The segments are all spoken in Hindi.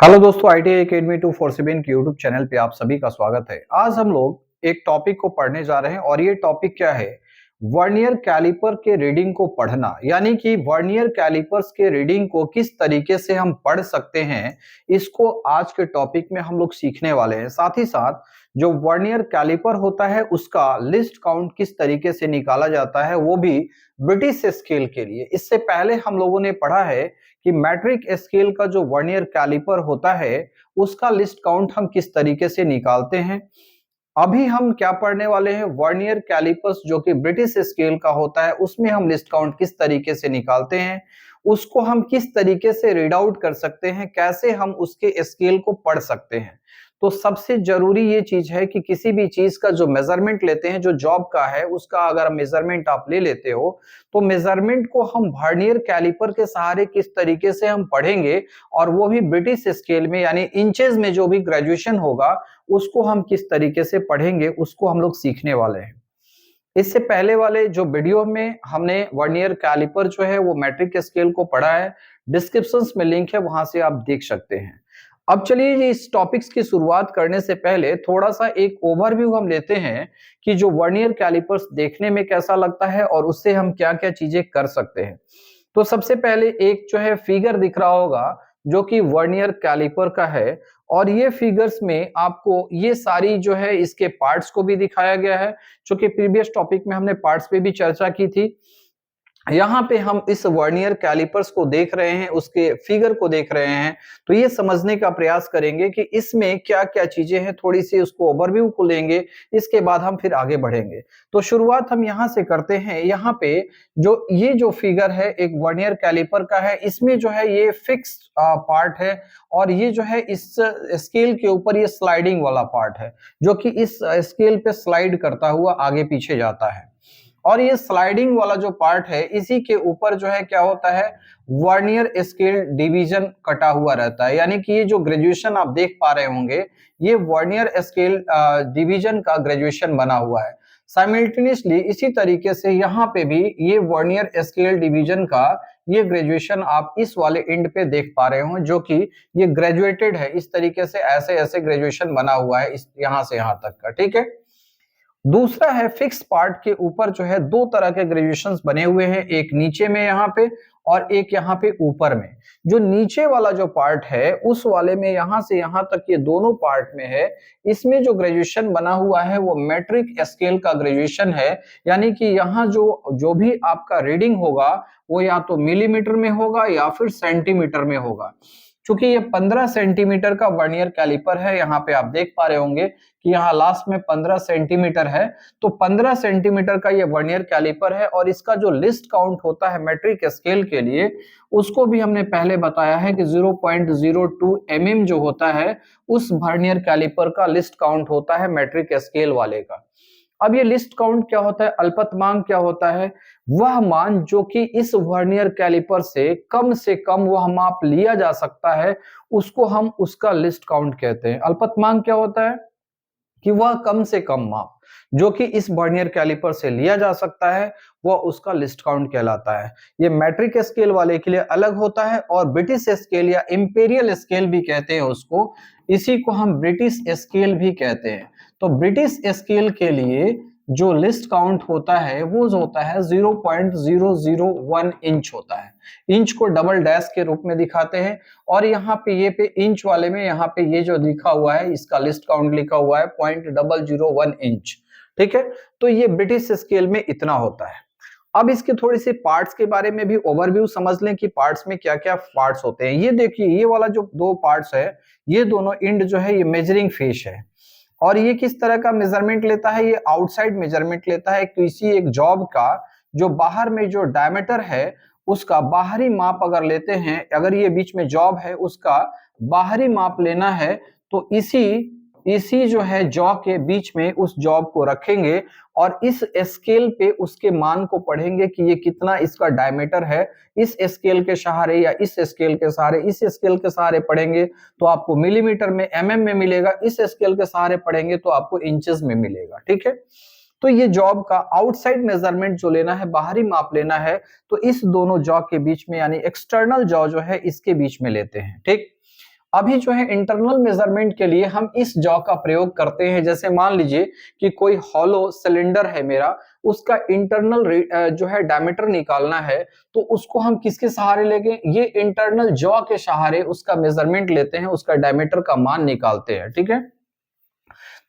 हेलो दोस्तों, ITI Academy 247 के यूट्यूब चैनल पे आप सभी का स्वागत है। आज हम लोग एक टॉपिक को पढ़ने जा रहे हैं और ये टॉपिक क्या है? वर्नियर कैलिपर के रीडिंग को पढ़ना, यानी कि वर्नियर कैलिपर्स के रीडिंग को किस तरीके से हम पढ़ सकते हैं, इसको आज के टॉपिक में हम लोग सीखने वाले हैं। साथ ही साथ जो वर्नियर कैलिपर होता है उसका लिस्ट काउंट किस तरीके से निकाला जाता है, वो भी ब्रिटिश स्केल के लिए। इससे पहले हम लोगों ने पढ़ा है कि मैट्रिक स्केल का जो वर्नियर कैलिपर होता है उसका लिस्ट काउंट हम किस तरीके से निकालते हैं। अभी हम क्या पढ़ने वाले हैं? वर्नियर कैलिपर्स जो कि ब्रिटिश स्केल का होता है उसमें हम लिस्ट काउंट किस तरीके से निकालते हैं, उसको हम किस तरीके से रीड आउट कर सकते हैं, कैसे हम उसके स्केल को पढ़ सकते हैं। तो सबसे जरूरी ये चीज है कि किसी भी चीज का जो मेजरमेंट लेते हैं, जो जॉब का है उसका अगर मेजरमेंट आप ले लेते हो तो मेजरमेंट को हम वर्नियर कैलिपर के सहारे किस तरीके से हम पढ़ेंगे, और वो भी ब्रिटिश स्केल में, यानी इंचेस में जो भी ग्रेजुएशन होगा उसको हम किस तरीके से पढ़ेंगे, उसको हम लोग सीखने वाले हैं। इससे पहले वाले जो वीडियो में हमने वर्नियर कैलिपर जो है वो मैट्रिक स्केल को पढ़ा है, डिस्क्रिप्शंस में लिंक है, वहां से आप देख सकते हैं। अब चलिए जी, इस टॉपिक्स की शुरुआत करने से पहले थोड़ा सा एक ओवरव्यू हम लेते हैं कि जो वर्नियर कैलिपर्स देखने में कैसा लगता है और उससे हम क्या-क्या चीजें कर सकते हैं। तो सबसे पहले एक जो है फिगर दिख रहा होगा जो कि वर्नियर कैलिपर का है, और ये फिगर्स में आपको ये सारी जो है इसके पार्ट्स को भी दिखाया गया है, जो कि प्रीवियस टॉपिक में हमने पार्ट्स पे भी चर्चा की थी। यहाँ पे हम इस वर्नियर कैलिपर्स को देख रहे हैं, उसके फिगर को देख रहे हैं, तो ये समझने का प्रयास करेंगे कि इसमें क्या-क्या चीजें हैं, थोड़ी सी उसको ओवरव्यू को लेंगे, इसके बाद हम फिर आगे बढ़ेंगे। तो शुरुआत हम यहाँ से करते हैं। यहाँ पे ये जो फिगर है एक वर्नियर कैलिपर का है, इसमें जो है ये फिक्स्ड पार्ट है, और ये जो है इस स्केल के ऊपर ये स्लाइडिंग वाला पार्ट है, जो कि इस स्केल पे स्लाइड करता हुआ आगे पीछे जाता है। और ये स्लाइडिंग वाला जो पार्ट है इसी के ऊपर जो है क्या होता है, वर्नियर स्केल डिवीजन कटा हुआ रहता है, यानी कि ये जो ग्रेजुएशन आप देख पा रहे होंगे ये वर्नियर स्केल डिवीजन का ग्रेजुएशन बना हुआ है। साइमल्टेनियसली इसी तरीके से यहाँ पे भी ये वर्नियर स्केल डिवीजन का ये ग्रेजुएशन आप इस वाले एंड पे देख पा रहे हो, जो कि ये ग्रेजुएटेड है, इस तरीके से ऐसे ऐसे ग्रेजुएशन बना हुआ है इस यहाँ से यहाँ तक का। ठीक है। दूसरा है फिक्स पार्ट के ऊपर जो है दो तरह के ग्रेजुएशंस बने हुए हैं, एक नीचे में यहाँ पे और एक यहाँ पे ऊपर में। जो नीचे वाला जो पार्ट है उस वाले में यहाँ से यहाँ तक ये दोनों पार्ट में है, इसमें जो ग्रेजुएशन बना हुआ है वो मैट्रिक स्केल का ग्रेजुएशन है, यानी कि यहाँ जो जो भी आपका रीडिंग होगा वो या तो मिलीमीटर में होगा या फिर सेंटीमीटर में होगा। चूंकि ये 15 सेंटीमीटर का वर्नियर कैलिपर है, यहाँ पे आप देख पा रहे होंगे कि यहाँ लास्ट में 15 सेंटीमीटर है, तो 15 सेंटीमीटर का ये वर्नियर कैलिपर है, और इसका जो लिस्ट काउंट होता है मैट्रिक स्केल के लिए उसको भी हमने पहले बताया है कि 0.02 mm जो होता है उस वर्नियर कैलिपर का लिस्ट काउंट होता है मैट्रिक स्केल वाले का। अब ये लिस्ट काउंट क्या होता है, अल्पतमांक क्या होता है? वह मान जो कि इस वर्नियर कैलिपर से कम वह माप लिया जा सकता है, उसको हम उसका लिस्ट काउंट कहते हैं। अल्पतमांक क्या होता है कि वह कम से कम माप जो कि इस वर्नियर कैलिपर से लिया जा सकता है वह उसका लिस्ट काउंट कहलाता है। ये मैट्रिक स्केल वाले के लिए अलग होता है, और ब्रिटिश स्केल या इंपीरियल स्केल भी कहते हैं उसको, इसी को हम ब्रिटिश स्केल भी कहते हैं। तो ब्रिटिश स्केल के लिए जो लिस्ट काउंट होता है वो जो होता है 0.001 इंच होता है। इंच को डबल डैश के रूप में दिखाते हैं, और यहाँ पे ये पे इंच वाले में यहाँ पे ये जो लिखा हुआ है इसका लिस्ट काउंट लिखा हुआ है 0.001 इंच। ठीक है। तो ये ब्रिटिश स्केल में इतना होता है। अब इसके थोड़ी सी पार्ट्स के बारे में भी ओवरव्यू समझ लें कि पार्ट्स में क्या क्या पार्ट्स होते हैं। ये देखिए, ये वाला जो दो पार्ट्स है ये दोनों एंड जो है ये मेजरिंग फेस है, और ये किस तरह का मेजरमेंट लेता है, ये आउटसाइड मेजरमेंट लेता है। किसी एक जॉब का जो बाहर में जो डायमीटर है उसका बाहरी माप अगर लेते हैं, अगर ये बीच में जॉब है उसका बाहरी माप लेना है, तो इसी इसी जो है जॉ के बीच में उस जॉब को रखेंगे, और इस स्केल पे उसके मान को पढ़ेंगे कि ये कितना इसका डायमीटर है। इस स्केल के सहारे या इस स्केल के सहारे, इस स्केल के सहारे पढ़ेंगे तो आपको मिलीमीटर में, एमएम में मिलेगा, इस स्केल के सहारे पढ़ेंगे तो आपको इंचेस में मिलेगा। ठीक है। तो ये जॉब का आउटसाइड मेजरमेंट जो लेना है, बाहरी माप लेना है, तो इस दोनों जॉ के बीच में, यानी एक्सटर्नल जॉ जो है इसके बीच में लेते हैं। ठीक। अभी जो है इंटरनल मेजरमेंट के लिए हम इस जॉ का प्रयोग करते हैं। जैसे मान लीजिए कि कोई हॉलो सिलेंडर है मेरा, उसका इंटरनल जो है डायमीटर निकालना है, तो उसको हम किसके सहारे लेंगे? ये इंटरनल जॉ के सहारे उसका मेजरमेंट लेते हैं, उसका डायमीटर का मान निकालते हैं, ठीक है।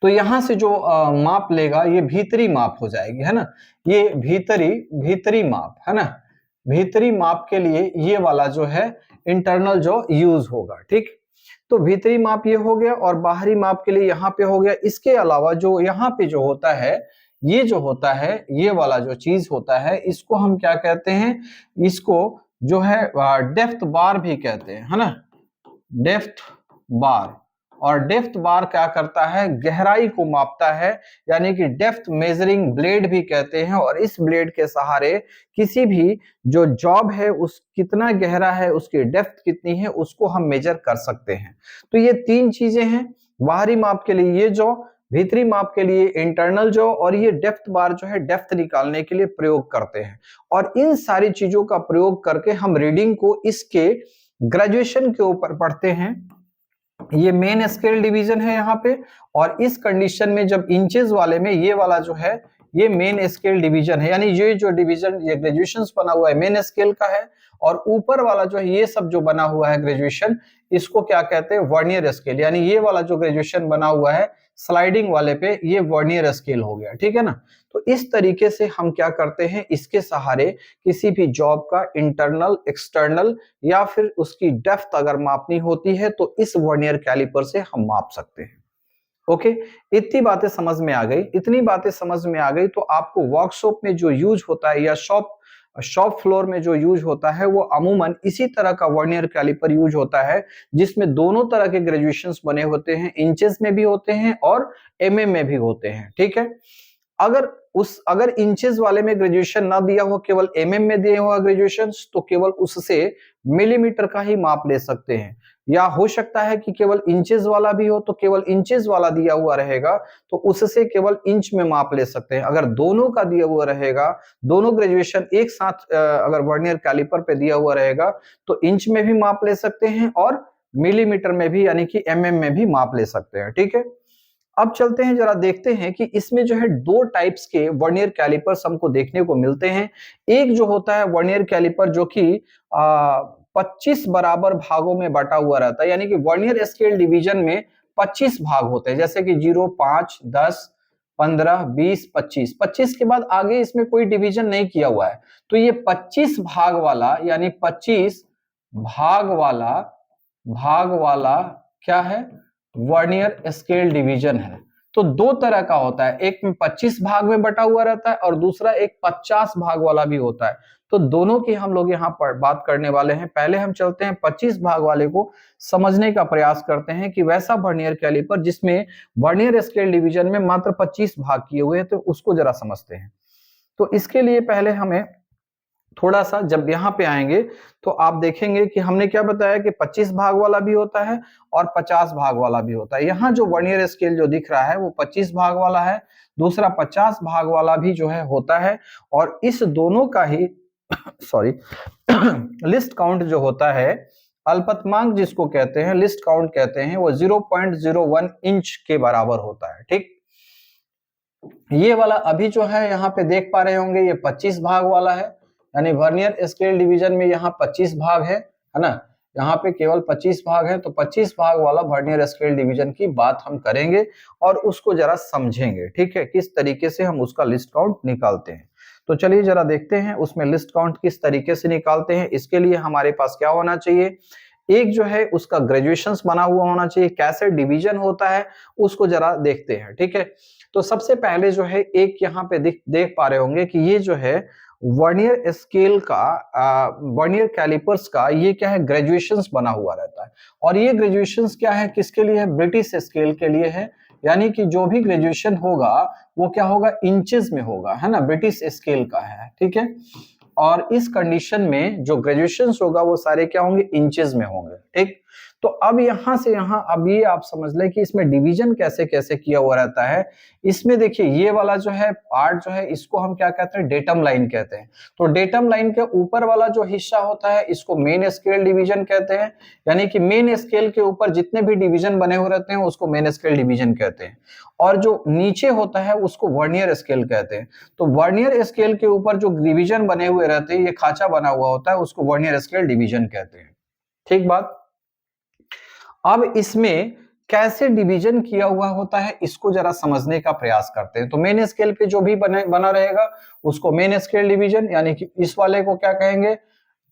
तो यहां से जो माप लेगा ये भीतरी माप हो जाएगी, है ना। ये भीतरी माप, है ना। भीतरी माप के लिए ये वाला जो है इंटरनल जो यूज होगा, ठीक। तो भीतरी माप ये हो गया और बाहरी माप के लिए यहाँ पे हो गया। इसके अलावा जो यहाँ पे जो होता है, ये जो होता है, ये वाला जो चीज होता है, इसको हम क्या कहते हैं? इसको जो है डेप्थ बार भी कहते हैं, है ना। डेप्थ बार। और डेप्थ बार क्या करता है? गहराई को मापता है, यानी कि डेप्थ मेजरिंग ब्लेड भी कहते हैं। और इस ब्लेड के सहारे किसी भी जो जॉब है उस कितना गहरा है, उसकी डेप्थ कितनी है, उसको हम मेजर कर सकते हैं। तो ये तीन चीजें हैं। बाहरी माप के लिए ये जॉ, भीतरी माप के लिए इंटरनल जॉ, और ये डेप्थ बार जो है डेप्थ निकालने के लिए प्रयोग करते हैं। और इन सारी चीजों का प्रयोग करके हम रीडिंग को इसके ग्रेजुएशन के ऊपर पढ़ते हैं। ये मेन स्केल डिवीजन है यहाँ पे। और इस कंडीशन में जब इंचेस वाले में ये वाला जो है ये मेन स्केल डिवीजन है, यानी ये जो डिवीजन ये ग्रेजुएशन बना हुआ है मेन स्केल का है। और ऊपर वाला जो है ये सब जो बना हुआ है ग्रेजुएशन, इसको क्या कहते हैं? Vernier scale. यानी ये वाला जो ग्रेजुएशन बना हुआ है स्लाइडिंग वाले पे, ये वर्नियर स्केल हो गया, ठीक है ना। तो इस तरीके से हम क्या करते हैं? इसके सहारे किसी भी जॉब का इंटरनल, एक्सटर्नल या फिर उसकी डेप्थ अगर मापनी होती है तो इस वर्नियर कैलिपर से हम माप सकते हैं। ओके, इतनी बातें समझ में आ गई। इतनी बातें समझ में आ गई तो आपको वर्कशॉप में जो यूज होता है या शॉप फ्लोर में जो यूज होता है वो अमूमन इसी तरह का वर्नियर कैलिपर यूज होता है, जिसमें दोनों तरह के ग्रेजुएशंस बने होते हैं, इंचेस में भी होते हैं और एमएम में भी होते हैं, ठीक है। अगर इंचेस वाले में ग्रेजुएशन ना दिया हो, केवल एमएम में दिया हुआ ग्रेजुएशन, तो केवल उससे मिलीमीटर का ही माप ले सकते हैं। या हो सकता है कि केवल इंचेस वाला भी हो तो केवल इंचेस वाला दिया हुआ रहेगा तो उससे केवल इंच में माप ले सकते हैं। अगर दोनों का दिया हुआ रहेगा, दोनों ग्रेजुएशन एक साथ अगर वर्नियर कैलिपर पे दिया हुआ रहेगा तो इंच में भी माप ले सकते हैं और मिलीमीटर में भी, यानी कि एमएम में भी माप ले सकते हैं, ठीक है। अब चलते हैं, जरा देखते हैं कि इसमें जो है दो टाइप्स के वर्नियर कैलिपर्स हमको देखने को मिलते हैं। एक जो होता है वर्नियर कैलिपर जो कि 25 बराबर भागों में बटा हुआ रहता है, यानी कि वर्नियर स्केल डिवीजन में 25 भाग होते हैं, जैसे कि 0, 5, 10, 15, 20, 25। 25 के बाद आगे इसमें कोई डिवीजन नहीं किया हुआ है। तो ये 25 भाग वाला, यानी 25 भाग वाला क्या है? वर्नियर स्केल डिवीजन है। तो दो तरह का होता है, एक में 25 भाग में बटा हुआ रहता है और दूसरा एक 50 भाग वाला भी होता है। तो दोनों की हम लोग यहाँ पर बात करने वाले हैं। पहले हम चलते हैं 25 भाग वाले को समझने का प्रयास करते हैं कि वैसा वर्नियर कैलिपर जिसमें वर्नियर स्केल डिवीजन में मात्र 25 भाग किए हुए हैं, तो उसको जरा समझते हैं। तो इसके लिए पहले हमें थोड़ा सा, जब यहाँ पे आएंगे तो आप देखेंगे कि हमने क्या बताया कि 25 भाग वाला भी होता है और 50 भाग वाला भी होता है। यहाँ जो वर्नियर स्केल जो दिख रहा है वो 25 भाग वाला है, दूसरा 50 भाग वाला भी जो है होता है। और इस दोनों का ही सॉरी लिस्ट काउंट जो होता है, अल्पतमांक जिसको कहते हैं, लिस्ट काउंट कहते हैं, वो 0.01 इंच के बराबर होता है, ठीक। ये वाला अभी जो है यहाँ पे देख पा रहे होंगे, ये 25 भाग वाला है, यानी वर्नियर स्केल डिवीजन में यहाँ 25 भाग है ना। यहाँ पे केवल 25 भाग है, तो 25 भाग वाला वर्नियर स्केल डिवीजन की बात हम करेंगे और उसको जरा समझेंगे, ठीक है, किस तरीके से हम उसका लिस्ट काउंट निकालते हैं। तो चलिए जरा देखते हैं उसमें लिस्ट काउंट किस तरीके से निकालते हैं। इसके लिए हमारे पास क्या होना चाहिए? एक जो है उसका ग्रेजुएशंस बना हुआ होना चाहिए, कैसे डिवीजन होता है उसको जरा देखते हैं, ठीक है। तो सबसे पहले जो है एक यहाँ पे देख पा रहे होंगे कि ये जो है वर्नियर स्केल का, वर्नियर कैलिपर्स का ये क्या है? ग्रेजुएशंस बना हुआ रहता है। और ये ग्रेजुएशंस क्या है, किसके लिए है? ब्रिटिश स्केल के लिए है। यानी कि जो भी ग्रेजुएशन होगा वो क्या होगा? इंचेस में होगा, है ना, ब्रिटिश स्केल का है, ठीक है। और इस कंडीशन में जो ग्रेजुएशंस होगा वो सारे क्या होंगे? इंचेस में होंगे, ठीक। तो अब यहां से यहां, अब ये आप समझ लें कि इसमें डिवीजन कैसे कैसे किया हुआ रहता है। इसमें देखिए ये वाला जो है पार्ट जो है इसको हम क्या कहते हैं, डेटम लाइन कहते हैं। तो डेटम लाइन के ऊपर वाला जो हिस्सा होता है इसको मेन स्केल डिवीजन कहते हैं, यानी कि मेन स्केल के ऊपर जितने भी डिवीजन बने हुए रहते हैं उसको मेन स्केल डिवीजन कहते हैं, और जो नीचे होता है उसको वर्नियर स्केल कहते हैं। तो वर्नियर स्केल के ऊपर जो डिवीजन बने हुए रहते हैं, ये खांचा बना हुआ होता है, उसको वर्नियर स्केल डिवीजन कहते हैं। ठीक बात। अब इसमें कैसे डिवीजन किया हुआ होता है इसको जरा समझने का प्रयास करते हैं। तो मेन स्केल पे जो भी बना रहेगा उसको मेन स्केल डिवीजन, यानी कि इस वाले को क्या कहेंगे,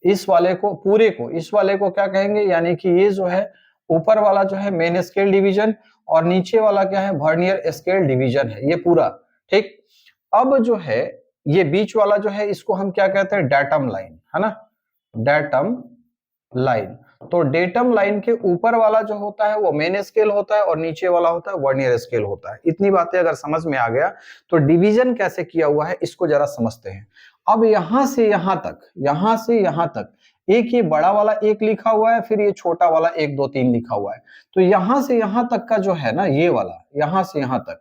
इस वाले को पूरे को, इस वाले को क्या कहेंगे, यानी कि ये जो है ऊपर वाला जो है मेन स्केल डिवीजन, और नीचे वाला क्या है, वर्नियर स्केल डिवीजन है ये पूरा। ठीक। अब जो है ये बीच वाला जो है इसको हम क्या कहते हैं, डेटम लाइन, है ना, डेटम लाइन। तो डेटम लाइन के ऊपर वाला जो होता है वो मेन स्केल होता है और नीचे वाला होता है वर्नियर स्केल होता है। इतनी बातें अगर समझ में आ गया तो डिवीजन कैसे किया हुआ है इसको जरा समझते हैं। अब यहां से यहां तक, यहां से यहां तक एक ये बड़ा वाला एक लिखा हुआ है, फिर ये छोटा वाला 1 2 3 लिखा हुआ है। तो यहां से यहां तक का जो है ना, ये वाला यहां से यहां तक,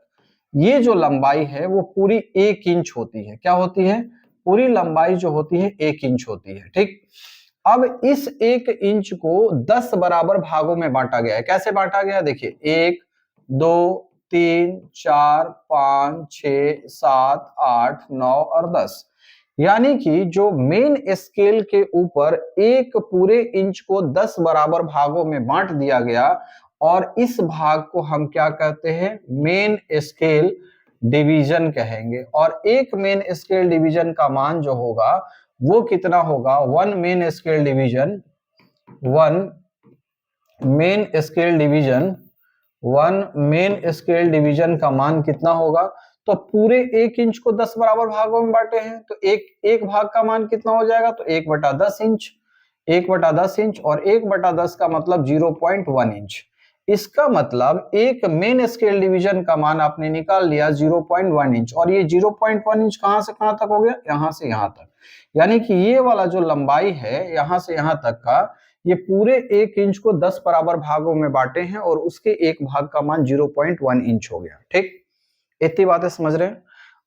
ये जो लंबाई है वो पूरी 1 इंच होती है। क्या होती है, पूरी लंबाई जो होती है 1 इंच होती है। ठीक। अब इस 1 इंच को 10 बराबर भागों में बांटा गया है। कैसे बांटा गया है, देखिए 1 2 3 4 5 6 7 8 9 और 10, यानी कि जो मेन स्केल के ऊपर एक पूरे इंच को 10 बराबर भागों में बांट दिया गया, और इस भाग को हम क्या कहते हैं, मेन स्केल डिवीजन कहेंगे। और एक मेन स्केल डिवीजन का मान जो होगा वो कितना होगा, one main scale division, one main scale division, one main scale division का मान कितना होगा। तो पूरे 1 इंच को 10 बराबर भागों में बांटे हैं, तो एक भाग का मान कितना हो जाएगा, तो 1/10 इंच, 1/10 इंच, और 1/10 का मतलब 0.1 इंच। इसका मतलब एक मेन स्केल डिवीजन का मान आपने निकाल लिया 0.1 इंच, और ये 0.1 इंच कहां से कहां तक हो गया, यहां से यहां तक। यानी कि ये वाला जो लंबाई है यहां से यहां तक का, ये पूरे 1 इंच को 10 बराबर भागों में बांटे हैं, और उसके एक भाग का मान 0.1 इंच हो गया। ठीक, इतनी बातें समझ रहे हैं।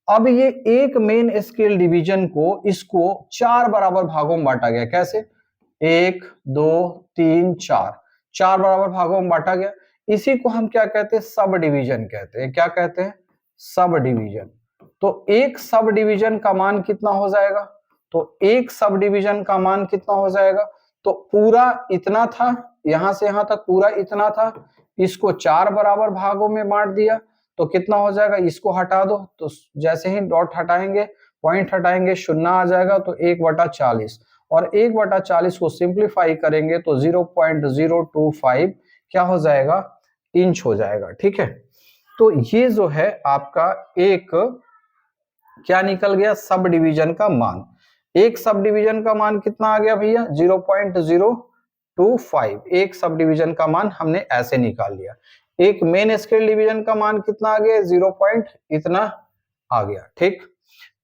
अब ये एक मेन स्केल डिवीजन को, इसको 4 बराबर भागों में बांटा गया। कैसे, 1 2 3 4, 4 बराबर भागों में बांटा गया। इसी को हम क्या कहते हैं, सब डिवीजन कहते हैं। क्या कहते हैं, सब डिवीजन। तो एक सब डिवीजन का मान कितना हो जाएगा, तो एक सब डिवीजन का मान कितना हो जाएगा, तो पूरा इतना था, यहां से यहां तक पूरा इतना था, इसको 4 बराबर भागों में बांट दिया, तो कितना हो जाएगा, इसको हटा दो, तो जैसे ही डॉट हटाएंगे, पॉइंट हटाएंगे, शून्य आ जाएगा, तो 1/40, और 1/40 को सिंप्लीफाई करेंगे तो 0.025 क्या हो जाएगा, इंच हो जाएगा। ठीक है। तो ये जो है आपका एक क्या निकल गया, सब डिवीजन का मान। एक सब डिवीजन का मान कितना आ गया भैया, 0.025। एक सब डिवीजन का मान हमने ऐसे निकाल लिया। एक मेन स्केल डिवीजन का मान कितना आ गया, 0 पॉइंट इतना आ गया। ठीक।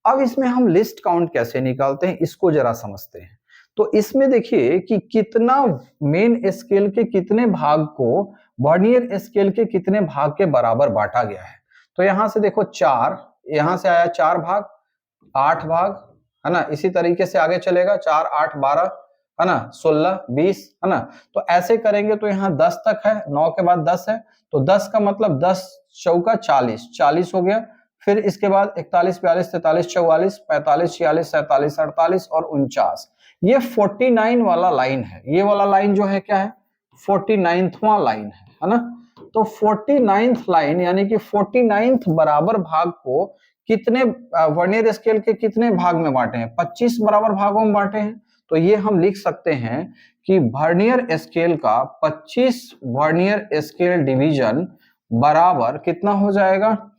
अब इसमें हम लिस्ट काउंट कैसे निकालते हैं इसको जरा समझते हैं। तो इसमें देखिए कि कितना मेन स्केल के कितने भाग को वर्नियर स्केल के कितने भाग के बराबर बांटा गया है। तो यहां से देखो 4, यहां से आया 4 भाग, 8 भाग, है ना, इसी तरीके से आगे चलेगा, 4 8 12, है ना, 16 20, है ना। तो ऐसे करेंगे तो यहाँ 10 तक है, 9 के बाद 10 है, तो 10 का मतलब 10 चौका 40, 40 हो गया। फिर इसके बाद 41 42 43 44 45 46 47 48 और 49, ये 49 वाला लाइन है। ये वाला लाइन जो है क्या है, 49वां लाइन है ना। तो 49th लाइन यानी कि 49th बराबर भाग को कितने वर्नियर स्केल के कितने भाग में बांटे हैं, 25 बराबर भागों में बांटे हैं। तो ये हम लिख सकते हैं कि वर्नियर स्केल का 25 वर्नियर स्केल डिवीजन बराबर कितना हो जाएगा,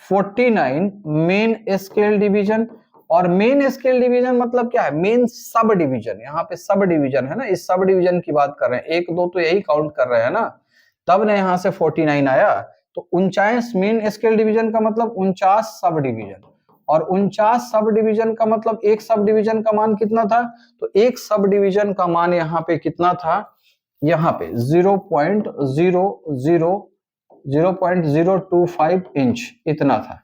49 मेन स्केल डिवीजन। और मेन स्केल डिवीजन मतलब क्या है, मेन सब डिवीजन। यहाँ पे सब डिवीजन है ना, इस सब डिवीजन की बात कर रहे हैं, 1 2 तो यही काउंट कर रहे हैं ना, तब ना यहाँ से 49 आया। तो 49 मेन स्केल डिवीजन का मतलब 49 सब डिवीजन, और 49 सब डिवीजन का मतलब एक सब डिवीजन का मान कितना था, तो एक सब डिवीजन का मान यहाँ पे कितना था, यहाँ पे 0.025 इंच इतना था।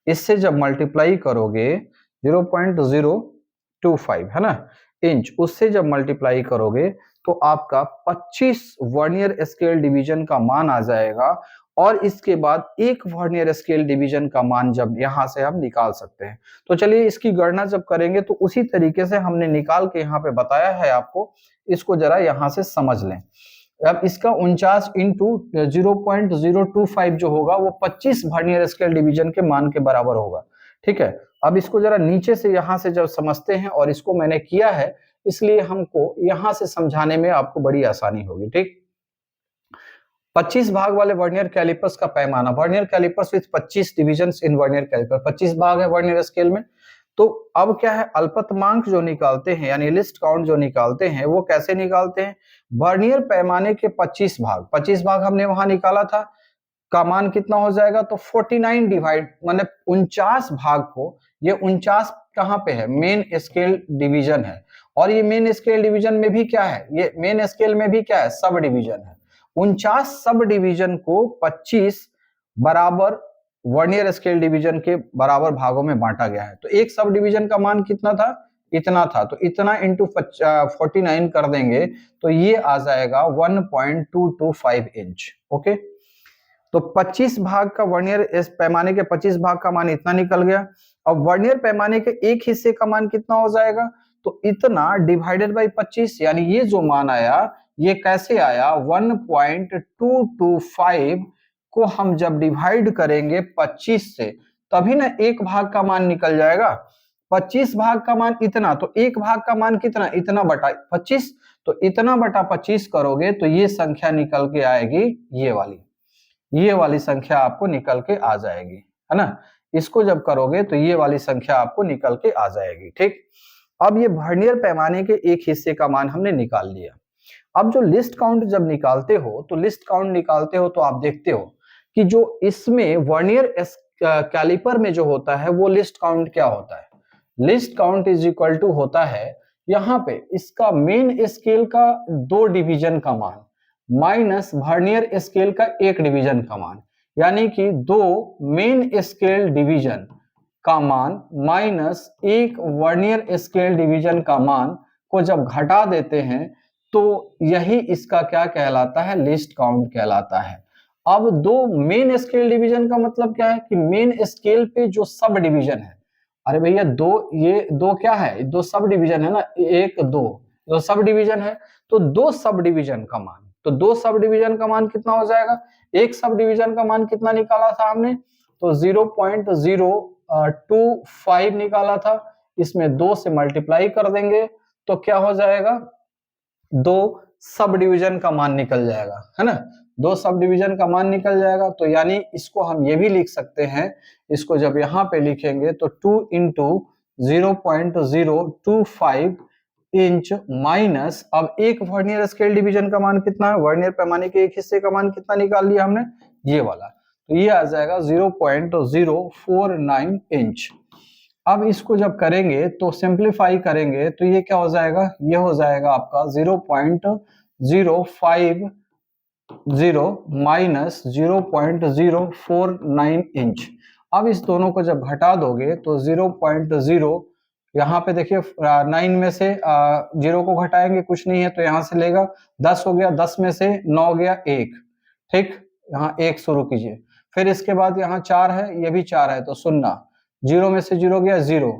इससे जब मल्टीप्लाई करोगे 0.025 है ना इंच, उससे जब मल्टीप्लाई करोगे तो आपका 25 वर्नियर स्केल डिवीजन का मान आ जाएगा। और इसके बाद एक वर्नियर स्केल डिवीजन का मान जब यहां से हम निकाल सकते हैं। तो चलिए इसकी गणना जब करेंगे तो उसी तरीके से हमने निकाल के यहाँ पे बताया है आपको, इसको जरा यहां से समझ लें। अब इसका 49 इंटू 0.025 जो होगा वो 25 वर्नियर स्केल डिवीजन के मान के बराबर होगा। ठीक है, अब इसको जरा नीचे से यहां से जब समझते हैं, और इसको मैंने किया है इसलिए हमको यहां से समझाने में आपको बड़ी आसानी होगी। ठीक, 25 भाग वाले वर्नियर कैलिपर्स का पैमाना, vernier callipers with 25 divisions in vernier calliper, 25 भाग है वर्नियर स्केल में। तो अब क्या है, अल्पतमांक जो निकालते हैं यानी लिस्ट काउंट जो निकालते हैं वो कैसे निकालते हैं, वर्नियर पैमाने के 25 भाग, 25 भाग हमने वहां निकाला था, का मान कितना हो जाएगा, तो 49 डिवाइड मतलब 49 भाग को, ये 49 कहां पे है, मेन स्केल डिवीजन है। और ये मेन स्केल डिवीजन में भी क्या है, ये मेन स्केल में भी क्या है, सब डिवीजन है। 49 सब डिवीजन को 25 बराबर वर्नियर स्केल डिवीजन के बराबर भागों में बांटा गया है। तो एक सब डिवीजन का मान कितना था, इतना था, तो इतना इंटू 49 कर देंगे तो ये आ जाएगा 1.225 इंच। ओके, तो 25 भाग का वर्नियर, इस पैमाने के 25 भाग का मान इतना निकल गया। अब वर्नियर पैमाने के एक हिस्से का मान कितना हो जाएगा, तो इतना डिवाइडेड बाई 25, यानी ये जो मान आया ये कैसे आया, 1.225 को हम जब डिवाइड करेंगे 25 से तभी ना एक भाग का मान निकल जाएगा। 25 भाग का मान इतना, तो एक भाग का मान कितना, इतना बटा 25, तो इतना बटा 25 करोगे तो ये संख्या निकल के आएगी, ये वाली संख्या आपको निकल के आ जाएगी, है ना। इसको जब करोगे तो ये वाली संख्या आपको निकल के आ जाएगी। ठीक, अब ये वर्नियर पैमाने के एक हिस्से का मान हमने निकाल लिया। अब जो लिस्ट काउंट जब निकालते हो, तो लिस्ट काउंट निकालते हो तो आप देखते हो कि जो इसमें वर्नियर कैलिपर में जो होता है वो लिस्ट काउंट क्या होता है, least count is equal to होता है यहाँ पे इसका मेन स्केल का 2 डिवीजन का मान माइनस वर्नियर स्केल का 1 डिवीजन का मान, यानी कि 2 मेन स्केल डिवीजन का मान माइनस 1 वर्नियर स्केल डिवीजन का मान को जब घटा देते हैं तो यही इसका क्या कहलाता है, लिस्ट काउंट कहलाता है। अब 2 मेन स्केल डिवीजन का मतलब क्या है कि मेन स्केल पे जो सब डिवीजन है, अरे भैया ये दो क्या है, 2 सब डिवीजन है ना, 1 2 दो सब डिवीजन है, तो 2 सब डिवीजन का मान, तो 2 सब डिवीजन का मान कितना हो जाएगा, एक सब डिवीजन का मान कितना निकाला था हमने, तो 0.025 निकाला था, इसमें 2 से मल्टीप्लाई कर देंगे तो क्या हो जाएगा, 2 सब डिवीजन का मान निकल जाएगा, है ना, 2 सब डिवीजन का मान निकल जाएगा। तो यानी इसको हम ये भी लिख सकते हैं, इसको जब यहाँ पे लिखेंगे तो 2 इंटू 0.025 इंच माइनस, अब एक वर्नियर स्केल डिवीजन का मान कितना है, वर्नियर पैमाने के एक हिस्से का मान कितना निकाल लिया हमने, ये वाला, तो ये आ जाएगा 0.049 इंच। अब इसको जब करेंगे तो सिंप्लीफाई करेंगे तो ये क्या हो जाएगा, ये हो जाएगा आपका 0.050 माइनस 0.049 इंच। अब इस दोनों को जब घटा दोगे तो 0.0, यहाँ पे देखिए 9 में से 0 को घटाएंगे कुछ नहीं है तो यहाँ से लेगा 10 हो गया, 10 में से 9 गया 1, ठीक, यहाँ 1 शुरू कीजिए, फिर इसके बाद यहाँ 4 है, ये भी 4 है तो 0, 0 में से 0 गया 0,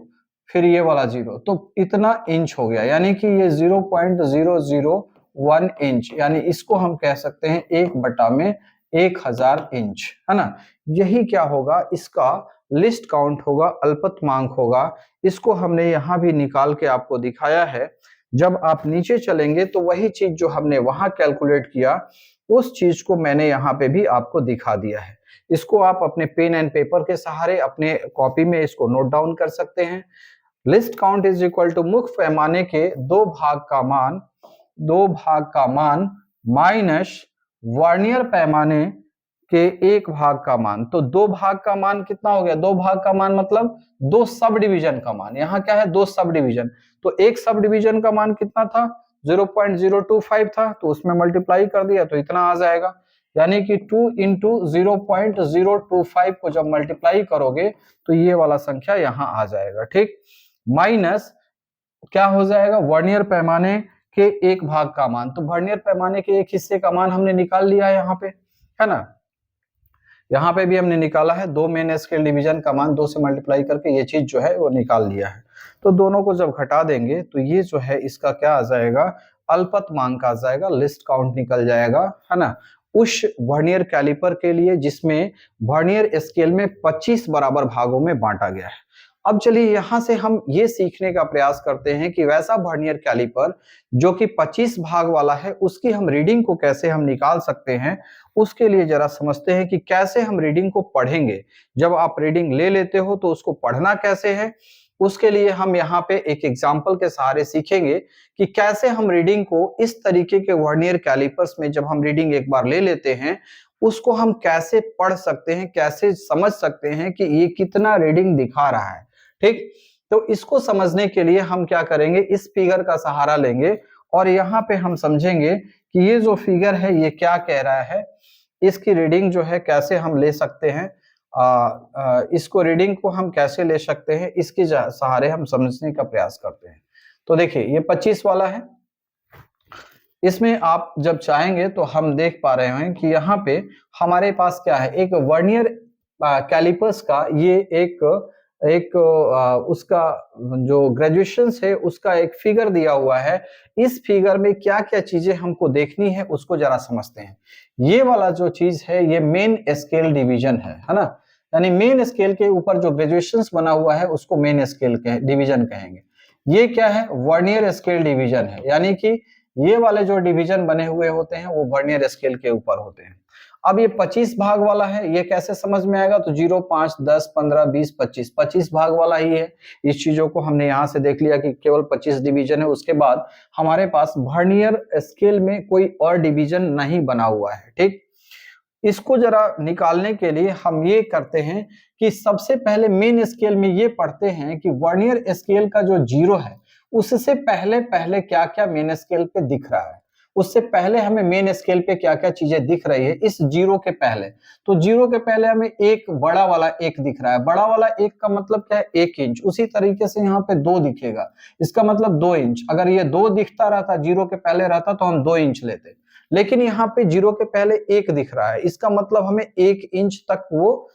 फिर ये वाला 0, तो इतना इंच हो गया, यानी कि ये 0.001 इंच, यानी इसको हम कह सकते हैं 1/1000 इंच, है ना। यही क्या होगा, इसका लिस्ट काउंट होगा, अल्पतमांक होगा। इसको हमने यहाँ भी निकाल के आपको दिखाया है। जब आप नीचे चलेंगे तो वही चीज जो हमने वहां कैलकुलेट किया उस चीज को मैंने यहाँ पे भी आपको दिखा दिया है। इसको आप अपने पेन एंड पेपर के सहारे अपने कॉपी में इसको नोट डाउन कर सकते हैं। Least count is equal to मुख्य पैमाने के 2 भाग का मान माइनस वर्नियर पैमाने के 1 भाग का मान। तो 2 भाग का मान कितना हो गया, 2 भाग का मान मतलब 2 सब डिवीजन का मान, यहाँ क्या है 2 सब डिवीजन, तो एक सब डिवीजन का मान कितना था 0.025 था तो उसमें मल्टीप्लाई कर दिया तो इतना आ जाएगा, यानी कि 2 इंटू 0.025 को जब मल्टीप्लाई करोगे तो ये वाला संख्या यहां आ जाएगा, ठीक। माइनस क्या हो जाएगा, वर्नियर पैमाने के एक भाग का मान, तो वर्नियर पैमाने के एक हिस्से का मान हमने निकाल लिया है यहाँ पे, है ना। यहाँ पे भी हमने निकाला है, 2 मेन स्केल डिवीजन का मान 2 से मल्टीप्लाई करके ये चीज जो है वो निकाल लिया है। तो दोनों को जब घटा देंगे तो ये जो है इसका क्या आ जाएगा, अल्पतमांक आ जाएगा, लिस्ट काउंट निकल जाएगा, है ना, उस वर्नियर कैलिपर के लिए जिसमें वर्नियर स्केल में 25 बराबर भागों में बांटा गया है। अब चलिए यहां से हम ये सीखने का प्रयास करते हैं कि वैसा वर्नियर कैलिपर जो कि 25 भाग वाला है उसकी हम रीडिंग को कैसे हम निकाल सकते हैं। उसके लिए जरा समझते हैं कि कैसे हम रीडिंग को पढ़ेंगे। जब आप रीडिंग ले लेते हो तो उसको पढ़ना कैसे है, उसके लिए हम यहाँ पे एक एग्जाम्पल के सहारे सीखेंगे कि कैसे हम रीडिंग को इस तरीके के वर्नियर कैलिपर्स में जब हम रीडिंग एक बार ले लेते हैं उसको हम कैसे पढ़ सकते हैं, कैसे समझ सकते हैं कि ये कितना रीडिंग दिखा रहा है, ठीक। तो इसको समझने के लिए हम क्या करेंगे, इस फिगर का सहारा लेंगे और यहाँ पे हम समझेंगे कि ये जो फिगर है ये क्या कह रहा है, इसकी रीडिंग जो है कैसे हम ले सकते हैं, इसको रीडिंग को हम कैसे ले सकते हैं, इसके सहारे हम समझने का प्रयास करते हैं। तो देखिए ये 25 वाला है, इसमें आप जब चाहेंगे तो हम देख पा रहे हैं कि यहाँ पे हमारे पास क्या है, एक वर्नियर कैलिपर्स का ये एक उसका जो ग्रेजुएशन है उसका एक फिगर दिया हुआ है। इस फिगर में क्या क्या चीजें हमको देखनी है उसको जरा समझते हैं। ये वाला जो चीज है ये मेन स्केल डिवीजन है ना, यानी मेन स्केल के ऊपर जो ग्रेजुएशन बना हुआ है उसको मेन स्केल डिवीजन कहेंगे। ये क्या है, वर्नियर स्केल डिवीजन है, यानी कि ये वाले जो डिवीजन बने हुए होते हैं वो वर्नियर स्केल के ऊपर होते हैं। अब ये 25 भाग वाला है, ये कैसे समझ में आएगा, तो 0, 5, 10, 15, 20, 25 भाग वाला ही है। इस चीजों को हमने यहाँ से देख लिया कि केवल 25 डिवीजन है। उसके बाद हमारे पास वर्नियर स्केल में कोई और डिवीजन नहीं बना हुआ है, ठीक। इसको जरा निकालने के लिए हम ये करते हैं कि सबसे पहले मेन स्केल में ये पढ़ते हैं कि वर्नियर स्केल का जो 0 है उससे पहले पहले क्या क्या मेन स्केल पे दिख रहा है, उससे पहले हमें मेन स्केल पे क्या क्या चीजें दिख रही है इस 0 के पहले। तो 0 के पहले हमें एक बड़ा वाला 1 दिख रहा है, बड़ा वाला 1 का मतलब क्या है, 1 इंच। उसी तरीके से यहाँ पे 2 दिखेगा, इसका मतलब 2 इंच। अगर ये 2 दिखता रहता, 0 के पहले रहता तो हम 2 इंच लेते, लेकिन यहाँ पे 0 के पहले 1 दिख रहा है, इसका मतलब हमें 1 इंच तक वो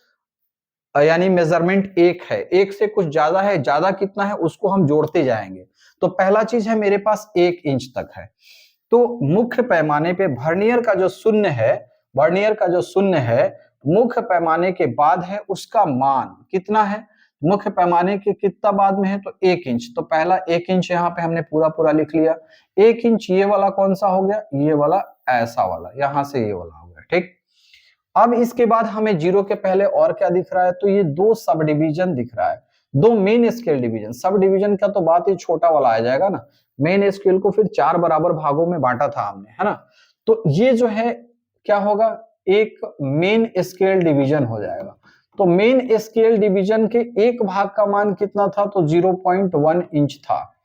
यानी मेजरमेंट 1 है, 1 से कुछ ज्यादा है, ज्यादा कितना है उसको हम जोड़ते जाएंगे। तो पहला चीज है मेरे पास 1 इंच तक है। तो मुख्य पैमाने पे वर्नियर का जो शून्य है, वर्नियर का जो शून्य है मुख्य पैमाने के बाद है उसका मान कितना है, मुख्य पैमाने के कितना बाद में है तो 1 इंच। तो पहला 1 इंच यहाँ पे हमने पूरा पूरा लिख लिया। 1 इंच ये वाला कौन सा हो गया, ये वाला, ऐसा वाला, यहां से ये वाला हो गया, ठीक। अब इसके बाद हमें 0 के पहले और क्या दिख रहा है, तो ये 2 सब डिवीजन दिख रहा है, 2 main scale division. Sub division का तो बात ही छोटा वाला आ जाएगा ना, मेन स्केल को फिर 4 बराबर भागों में बांटा था हमने, है ना। तो ये जो है क्या होगा, एक मेन स्केल डिवीजन हो जाएगा। तो मेन स्केल डिवीजन के एक भाग का मान कितना था, तो 0.1 इंच था।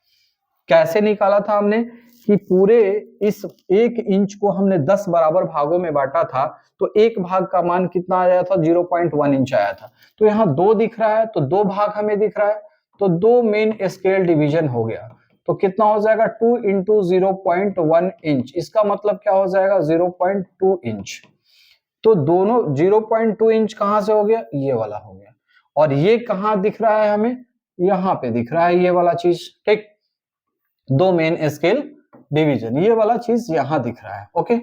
कैसे निकाला था हमने कि पूरे इस 1 इंच को हमने 10 बराबर भागों में बांटा था, तो एक भाग का मान कितना आया था, 0.1 इंच आया था। तो यहाँ 2 दिख रहा है तो 2 भाग हमें दिख रहा है, तो 2 मेन स्केल डिवीजन हो गया। तो कितना हो जाएगा, 2 इंटू 0.1 इंच, इसका मतलब क्या हो जाएगा, 0.2 इंच। तो दोनों 0.2 इंच कहां से हो गया, ये वाला हो गया। और ये कहां दिख रहा है हमें, यहाँ पे दिख रहा है ये वाला चीज, ठीक। 2 मेन स्केल डिवीजन, ये वाला चीज यहां दिख रहा है, ओके।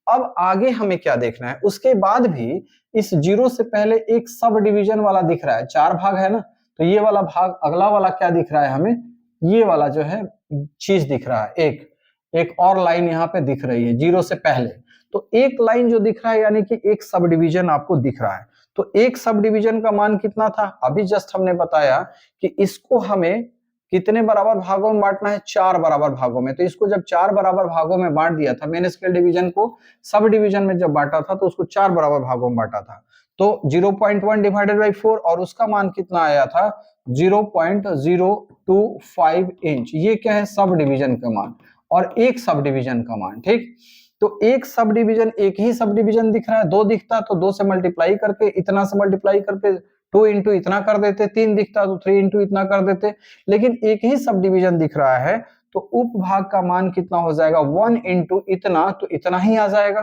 अब आगे हमें क्या देखना है, उसके बाद भी इस 0 से पहले एक सब डिवीजन वाला दिख रहा है, 4 भाग है ना, तो ये वाला भाग, अगला वाला क्या दिख रहा है हमें, ये वाला जो है चीज दिख रहा है, एक और लाइन यहाँ पे दिख रही है 0 से पहले। तो एक लाइन जो दिख रहा है यानी कि एक सब डिवीजन आपको दिख रहा है। तो एक सब डिवीजन का मान कितना था, अभी जस्ट हमने बताया कि इसको हमें कितने बराबर भागों में बांटना है, 4 बराबर भागों में। तो इसको जब 4 बराबर भागों में बांट दिया था, मेन स्केल डिवीजन को सब डिवीजन में जब बांटा था तो उसको 4 बराबर भागों में बांटा था। तो 0.1 डिवाइडेड बाई 4 और उसका मान कितना आया था, 0.025 इंच। ये क्या है, सब डिवीजन का मान। और एक सब डिवीजन का मान। ठीक, तो एक सब डिवीजन, एक ही सब डिवीजन दिख रहा है, दो दिखता तो दो से मल्टीप्लाई करके, इतना से मल्टीप्लाई करके टू इंटू इतना कर देते, तीन दिखता तो थ्री इंटू इतना कर देते, लेकिन एक ही सब डिवीजन दिख रहा है तो उपभाग का मान कितना हो जाएगा, वन इंटू इतना, तो इतना ही आ जाएगा।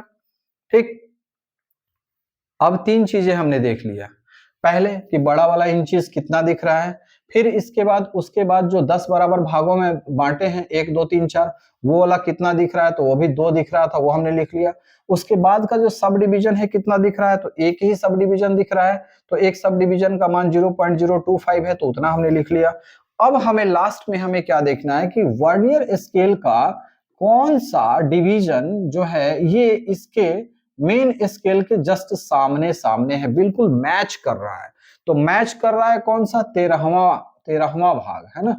ठीक, अब तीन चीजें हमने देख लिया, पहले कि बड़ा वाला इंचेस कितना दिख रहा है, फिर इसके बाद उसके बाद जो 10 बराबर भागों में बांटे हैं, 1 2 3 4, वो वाला कितना दिख रहा है, तो वो भी 2 दिख रहा था, वो हमने लिख लिया। उसके बाद का जो सब डिवीजन है कितना दिख रहा है, तो एक ही सब डिवीजन दिख रहा है, तो एक सब डिवीजन का मान 0.025 है, तो उतना हमने लिख लिया। अब हमें लास्ट में हमें क्या देखना है कि वर्नियर स्केल का कौन सा डिवीजन जो है ये इसके मेन स्केल के जस्ट सामने सामने है, बिल्कुल मैच कर रहा है। तो मैच कर रहा है कौन सा, 13वां भाग है ना,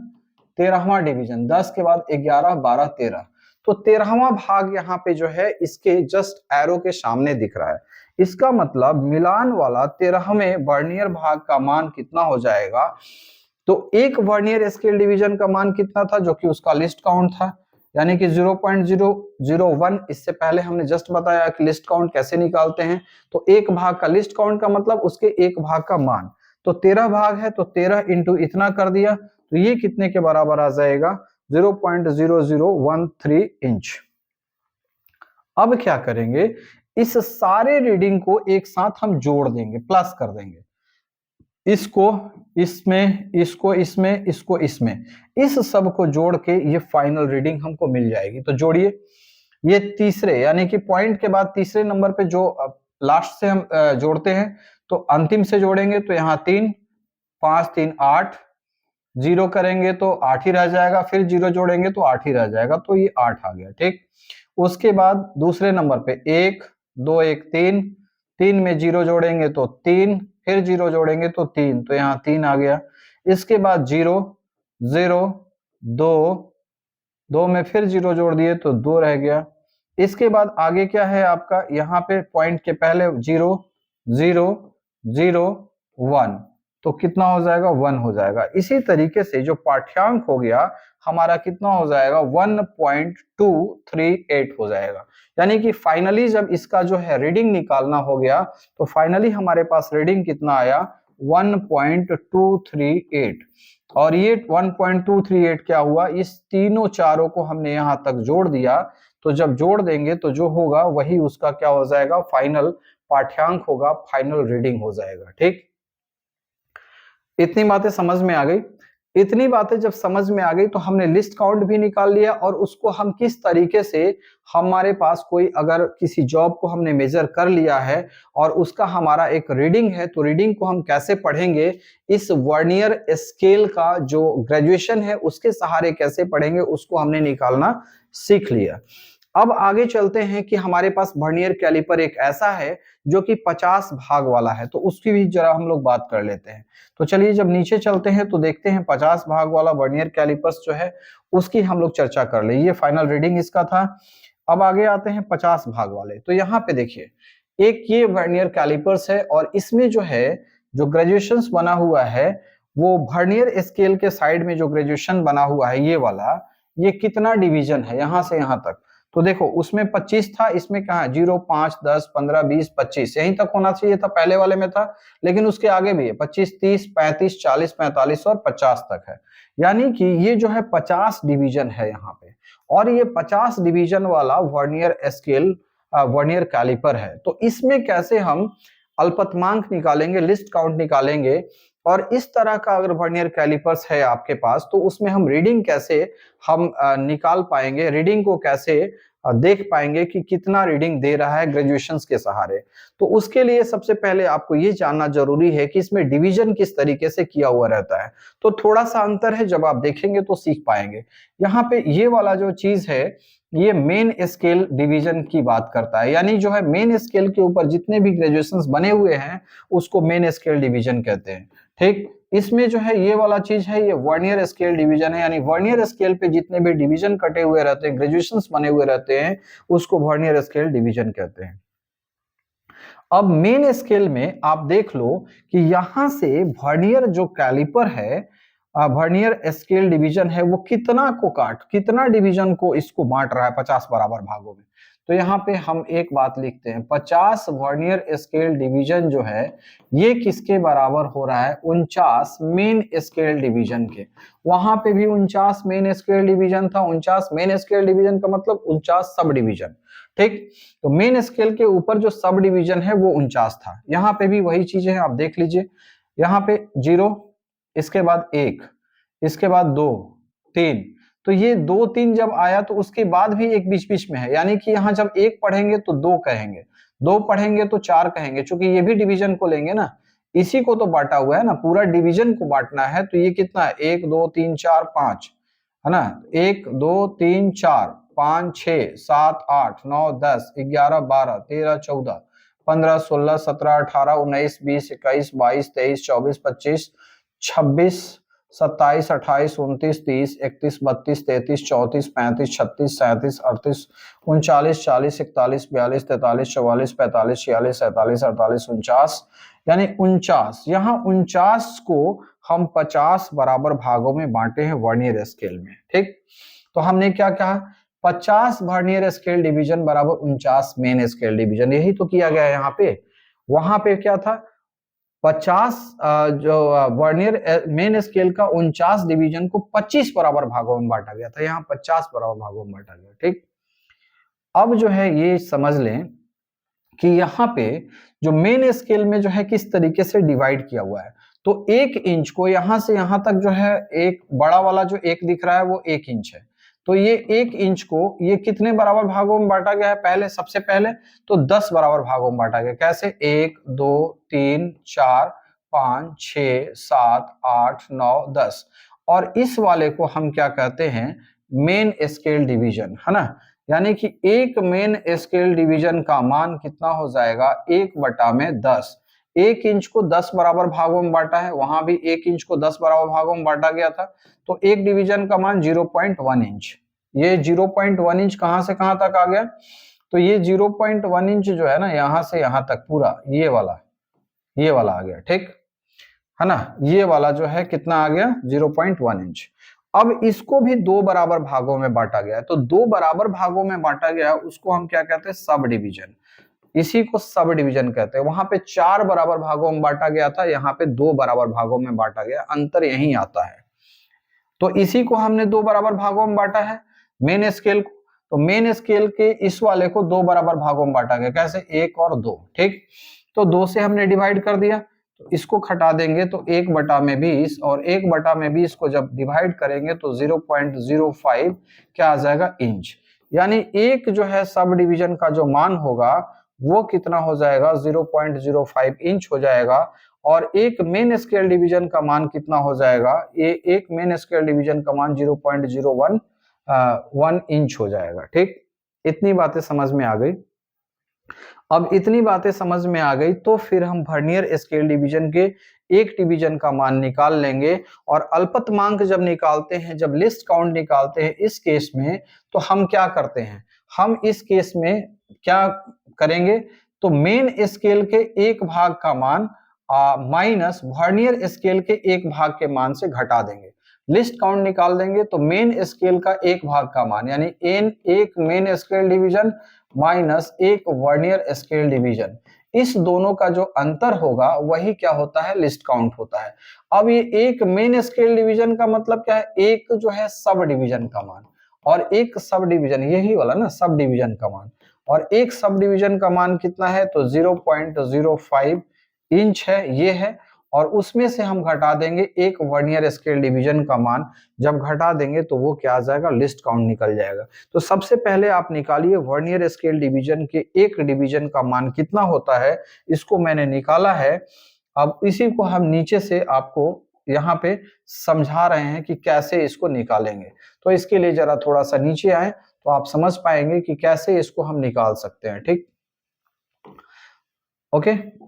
13वां डिवीजन, 10 के बाद 11 12 13, तो 13वां भाग यहाँ पे जो है इसके जस्ट एरो के सामने दिख रहा है। इसका मतलब मिलान वाला 13वें वर्नियर भाग का मान कितना हो जाएगा, तो एक वर्नियर स्केल डिवीजन का मान कितना था, जो कि उसका लिस्ट काउंट था, यानी कि 0.001। इससे पहले हमने जस्ट बताया कि लिस्ट काउंट कैसे निकालते हैं, तो एक भाग का लिस्ट काउंट का मतलब उसके एक भाग का मान, तो 13 भाग है तो 13 इंटू इतना कर दिया, तो ये कितने के बराबर आ जाएगा, 0.0013 इंच। अब क्या करेंगे, इस सारे रीडिंग को एक साथ हम जोड़ देंगे, प्लस कर देंगे, इसको इसमें, इसको इसमें, इसको इसमें, इस सब को जोड़ के ये फाइनल रीडिंग हमको मिल जाएगी। तो जोड़िए, ये तीसरे यानी कि पॉइंट के बाद तीसरे नंबर पे जो लास्ट से हम जोड़ते हैं, तो अंतिम से जोड़ेंगे तो यहाँ 3 5 3 8, जीरो करेंगे तो 8 ही रह जाएगा, फिर जीरो जोड़ेंगे तो 8 ही रह जाएगा, तो ये 8 आ गया। ठीक, उसके बाद दूसरे नंबर पे 1 2 1 3, 3 में जीरो जोड़ेंगे तो 3, फिर जीरो जोड़ेंगे तो 3, तो यहाँ 3 आ गया। इसके बाद 0 0 2, 2 में फिर जीरो जोड़ दिए तो 2 रह गया। इसके बाद आगे क्या है आपका, यहाँ पे पॉइंट के पहले 0 0 0 1, तो कितना हो जाएगा, 1 हो जाएगा। इसी तरीके से जो पाठ्यांक हो गया हमारा कितना हो जाएगा, 1.238 हो जाएगा। यानी कि फाइनली जब इसका जो है रीडिंग निकालना हो गया, तो फाइनली हमारे पास रीडिंग कितना आया, 1.238। और ये 1.238 क्या हुआ, इस तीनों चारों को हमने यहां तक जोड़ दिया, तो जब जोड़ देंगे तो जो होगा वही उसका क्या हो जाएगा, फाइनल पाठ्यांक होगा, फाइनल रीडिंग हो जाएगा। ठीक, इतनी बातें समझ में आ गई। इतनी बातें जब समझ में आ गई तो हमने लिस्ट काउंट भी निकाल लिया, और उसको हम किस तरीके से, हमारे पास कोई अगर किसी जॉब को हमने मेजर कर लिया है और उसका हमारा एक रीडिंग है, तो रीडिंग को हम कैसे पढ़ेंगे, इस वर्नियर स्केल का जो ग्रेजुएशन है उसके सहारे कैसे पढ़ेंगे, उसको हमने निकालना सीख लिया। अब आगे चलते हैं कि हमारे पास वर्नियर कैलिपर एक ऐसा है जो कि 50 भाग वाला है, तो उसकी भी जरा हम लोग बात कर लेते हैं। तो चलिए जब नीचे चलते हैं तो देखते हैं 50 भाग वाला वर्नियर कैलिपर्स जो है उसकी हम लोग चर्चा कर ले। ये फाइनल रीडिंग इसका था। अब आगे आते हैं 50 भाग वाले। तो यहाँ पे देखिए, एक ये वर्नियर कैलिपर्स है और इसमें जो है जो ग्रेजुएशन बना हुआ है, वो वर्नियर स्केल के साइड में जो ग्रेजुएशन बना हुआ है ये वाला, ये कितना डिवीजन है यहाँ से यहाँ तक, तो देखो उसमें 25 था, इसमें कहा 0 5 10 15 20 25, यहीं तक होना चाहिए था, पहले वाले में था, लेकिन उसके आगे भी है 25 30 35 40 45 और 50 तक है। यानी कि ये जो है 50 डिवीजन है यहाँ पे, और ये 50 डिवीजन वाला वर्नियर स्केल वर्नियर कैलिपर है। तो इसमें कैसे हम अल्पतमांक निकालेंगे, लिस्ट काउंट निकालेंगे, और इस तरह का अगर वर्नियर कैलिपर्स है आपके पास तो उसमें हम रीडिंग कैसे हम निकाल पाएंगे, रीडिंग को कैसे देख पाएंगे कि कितना रीडिंग दे रहा है ग्रेजुएशंस के सहारे। तो उसके लिए सबसे पहले आपको ये जानना जरूरी है कि इसमें डिवीजन किस तरीके से किया हुआ रहता है। तो थोड़ा सा अंतर है, जब आप देखेंगे तो सीख पाएंगे। यहाँ पे ये वाला जो चीज है ये मेन स्केल डिवीजन की बात करता है, यानी जो है मेन स्केल के ऊपर जितने भी ग्रेजुएशंस बने हुए हैं उसको मेन स्केल डिवीजन कहते हैं। ठीक, इसमें जो है ये वाला चीज है, ये वर्नियर स्केल डिवीजन है, यानी वर्नियर स्केल पे जितने भी डिवीजन कटे हुए रहते हैं, ग्रेजुएशंस बने हुए रहते हैं, उसको वर्नियर स्केल डिवीजन कहते हैं। अब मेन स्केल में आप देख लो कि यहां से वर्नियर जो कैलिपर है वर्नियर स्केल डिवीजन है वो कितना डिवीजन को इसको बांट रहा है 50 बराबर भागों में। तो यहाँ पे हम एक बात लिखते हैं, 50 वर्नियर स्केल डिवीजन जो है ये किसके बराबर हो रहा है, 49 मेन स्केल डिवीजन के। वहां पे भी 49 मेन स्केल डिवीजन था, 49 मेन स्केल डिवीजन का मतलब 49 सब डिवीजन, ठीक। तो मेन स्केल के ऊपर जो सब डिवीजन है वो 49 था। यहाँ पे भी वही चीज है, आप देख लीजिए, यहाँ पे 0, इसके बाद 1, इसके बाद 2, 3। तो ये 2 3 जब आया तो उसके बाद भी एक बीच बीच में है, यानी कि यहाँ जब 1 पढ़ेंगे तो 2 कहेंगे, 2 पढ़ेंगे तो 4 कहेंगे, क्योंकि ये भी डिवीजन को लेंगे ना, इसी को तो बांटा हुआ है ना, पूरा डिवीजन को बांटना है। तो ये कितना है, 1 2 3 4 5, है ना, 1 2 3 4 5 6 7 8 9 10 11 12 13 14 15 16 17 18 19 20 21 22 23 24 25 26 27 28 29 30 31 32 33 34 35 36 37 38 39 40 41 42 43 44 45 46 47 48 49, यानी 49। यहाँ 49 को हम 50 बराबर भागों में बांटे हैं वर्नियर स्केल में, ठीक। तो हमने क्या कहा, 50 वर्नियर स्केल डिवीजन बराबर 49 मेन स्केल डिवीजन, यही तो किया गया है यहाँ पे। वहां पे क्या था, 50 जो वर्नियर मेन स्केल का 49 डिवीजन को 25 बराबर भागों में बांटा गया था, यहाँ 50 बराबर भागों में बांटा गया, ठीक। अब जो है ये समझ लें कि यहाँ पे जो मेन स्केल में जो है किस तरीके से डिवाइड किया हुआ है। तो 1 इंच को यहां से यहां तक जो है, एक बड़ा वाला जो 1 दिख रहा है वो 1 इंच है। तो ये 1 इंच को ये कितने बराबर भागों में बांटा गया है, पहले सबसे पहले तो 10 बराबर भागों में बांटा गया। कैसे, 1 2 3 4 5 6 7 8 9 10। और इस वाले को हम क्या कहते हैं, मेन स्केल डिवीजन, है ना। यानी कि एक मेन स्केल डिवीजन का मान कितना हो जाएगा, 1/10। 1 इंच को 10 बराबर भागों में बांटा है, वहां भी 1 इंच को 10 बराबर भागों में बांटा गया था। तो एक डिवीजन का मान 0.1 इंच। ये 0.1 इंच कहां से कहां तक आ गया, तो ये 0.1 इंच जो है ना, यहां से यहां तक पूरा ये वाला आ गया, ठीक है ना। ये वाला जो है कितना आ गया, 0.1 इंच। अब इसको भी 2 बराबर भागों में बांटा गया है। तो 2 बराबर भागों में बांटा गया, उसको हम क्या कहते हैं, सब डिवीजन। इसी को सब डिवीजन कहते हैं। वहां पे 4 बराबर भागों में बांटा गया था, यहाँ पे 2 बराबर भागों में बांटा गया, अंतर यही आता है। तो इसी को हमने 2 बराबर भागों में बांटा है, मेन स्केल को। तो मेन स्केल के इस वाले को 2 बराबर भागों में बांटा गया, कैसे, 1 और 2, ठीक। तो 2 से हमने डिवाइड कर दिया, तो इसको घटा देंगे तो 1/20, और 1/20 को जब डिवाइड करेंगे तो 0.05 क्या आ जाएगा, इंच। यानी एक जो है सब डिवीजन का जो मान होगा वो कितना हो जाएगा, 0.05 इंच हो जाएगा। और एक मेन स्केल डिवीजन का मान कितना हो जाएगा, ये एक मेन स्केल डिवीजन का मान 0.01 इंच हो जाएगा, ठीक। इतनी बातें समझ में आ गई। अब इतनी बातें समझ में आ गई तो फिर हम वर्नियर स्केल डिवीजन के एक डिवीजन का मान निकाल लेंगे। और अल्पतमांक जब निकालते हैं, जब लिस्ट काउंट निकालते हैं इस केस में, तो हम क्या करते हैं, हम इस केस में क्या करेंगे, तो मेन स्केल के एक भाग का मान माइनस वर्नियर स्केल के एक भाग के मान से घटा देंगे। लिस्ट काउंट निकाल देंगे तो मेन स्केल का एक भाग का मान, यानी एन एक मेन स्केल डिवीजन माइनस एक वर्नियर स्केल डिवीजन, इस दोनों का जो अंतर होगा वही क्या होता है, लिस्ट काउंट होता है। अब ये एक मेन स्केल डिवीजन का मतलब क्या है, एक जो है सब डिवीजन का मान, और एक सब डिवीजन यही वाला ना, सब डिवीजन का मान, और एक सब डिवीजन का मान कितना है, तो 0.05 इंच है, ये है। और उसमें से हम घटा देंगे एक वर्नियर स्केल डिवीजन का मान, जब घटा देंगे तो वो क्या आ जाएगा, लिस्ट काउंट निकल जाएगा। तो सबसे पहले आप निकालिए वर्नियर स्केल डिवीजन के एक डिवीजन का मान कितना होता है, इसको मैंने निकाला है। अब इसी को हम नीचे से आपको यहाँ पे समझा रहे हैं कि कैसे इसको निकालेंगे। तो इसके लिए जरा थोड़ा सा नीचे आए तो आप समझ पाएंगे कि कैसे इसको हम निकाल सकते हैं, ठीक। ओके,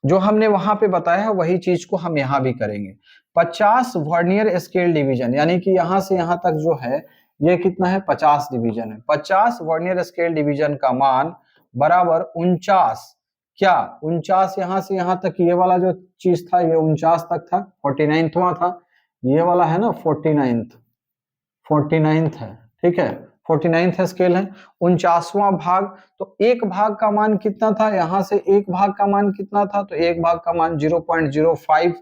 जो हमने वहां पे बताया है वही चीज को हम यहाँ भी करेंगे। 50 वर्नियर स्केल डिवीजन, यानी कि यहां से यहां तक जो है ये कितना है, 50 डिवीजन है। 50 वर्नियर स्केल डिवीजन का मान बराबर 49, क्या 49 यहां से यहां तक, ये वाला जो चीज था ये 49 तक था, 49वां था। ये वाला है ना 49th है, ठीक है, 49th स्केल है। 49वां भाग, तो एक भाग का मान कितना था, यहां से एक भाग का मान कितना था, तो एक भाग का मान 0.05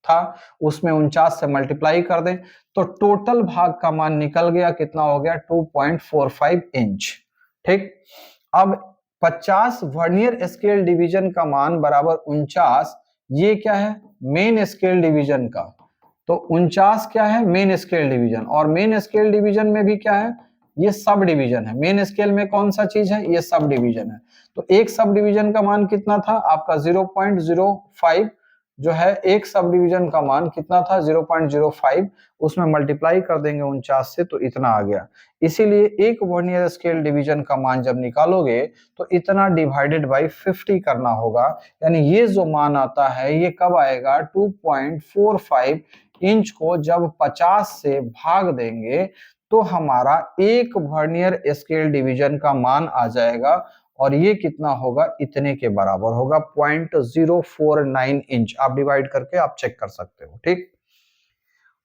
था, उसमें 49 से मल्टीप्लाई कर दें तो टोटल भाग का मान निकल गया, कितना हो गया 2.45 इंच। ठीक, अब 50 वर्नियर स्केल डिवीजन का मान बराबर 49, ये क्या है मेन स्केल डिवीजन का, तो 49 क्या है मेन स्केल डिवीजन, और मेन स्केल डिवीजन में भी क्या है ये सब डिवीजन है। मेन स्केल में कौन सा चीज है, ये सब डिवीजन है। तो एक सब डिवीजन का मान कितना था आपका 0.05, जो है एक सब डिवीजन का मान कितना था 0.05, उसमें मल्टीप्लाई कर देंगे 49 से तो इतना आ गया। इसीलिए एक वर्नियर स्केल डिवीजन का मान जब निकालोगे तो इतना डिवाइडेड बाई 50 करना होगा, यानी ये जो मान आता है ये कब आएगा 2.45 इंच को जब 50 से भाग देंगे तो हमारा एक वर्नियर स्केल डिवीजन का मान आ जाएगा, और ये कितना होगा इतने के बराबर होगा 0.049 इंच। आप डिवाइड करके आप चेक कर सकते हो। ठीक,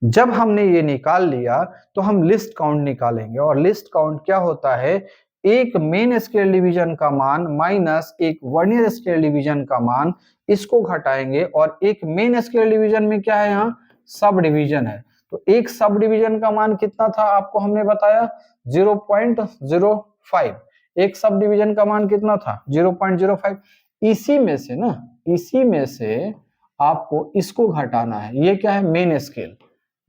जब हमने ये निकाल लिया तो हम लिस्ट काउंट निकालेंगे, और लिस्ट काउंट क्या होता है, एक मेन स्केल डिवीजन का मान माइनस एक वर्नियर स्केल डिवीजन का मान, इसको घटाएंगे, और एक मेन स्केल डिवीजन में क्या है यहाँ सब डिवीजन है, तो एक सब डिवीजन का मान कितना था आपको हमने बताया 0.05, एक सब डिवीजन का मान कितना था 0.05, इसी में से ना, इसी में से आपको इसको घटाना है, ये क्या है मेन स्केल,